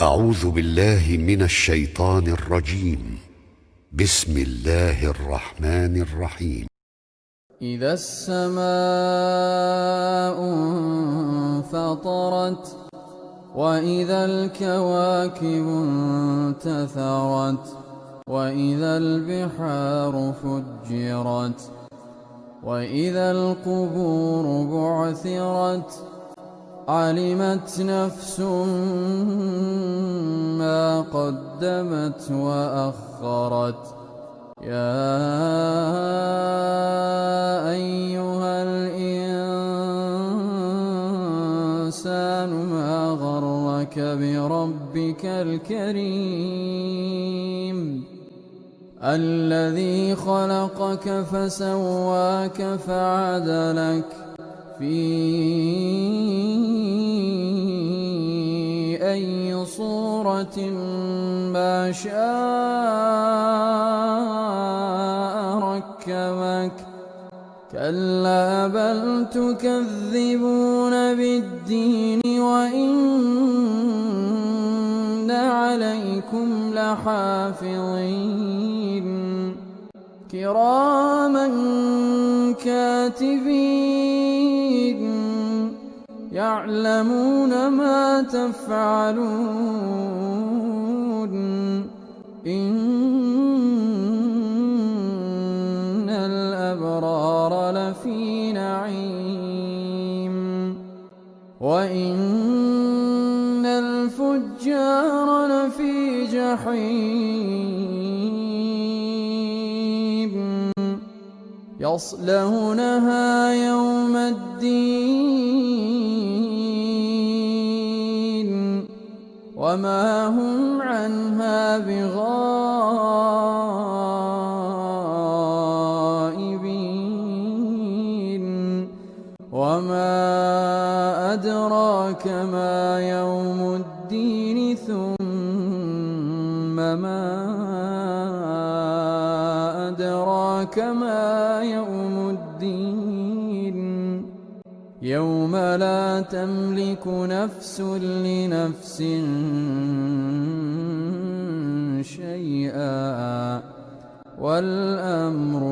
أعوذ بالله من الشيطان الرجيم. بسم الله الرحمن الرحيم. إذا السماء انفطرت وإذا الكواكب انتثرت وإذا البحار فجرت وإذا القبور بعثرت علمت نفس ما قدمت وأخرت يا أيها الإنسان ما غرك بربك الكريم الذي خلقك فسواك فعدلك في أي صورة ما شاء ركبك كلا بل تكذبون بالدين وإن عليكم لحافظين كراما كاتبين يعلمون ما تفعلون إن الأبرار لفي نعيم وإن الفجار لفي جحيم يصلونها يوم الدين وما هم عنها بغائبين وما أدراك ما يوم الدين ثم ما أدراك ما يوم الدين يوم لا تملك نفس لنفس شيئا والأمر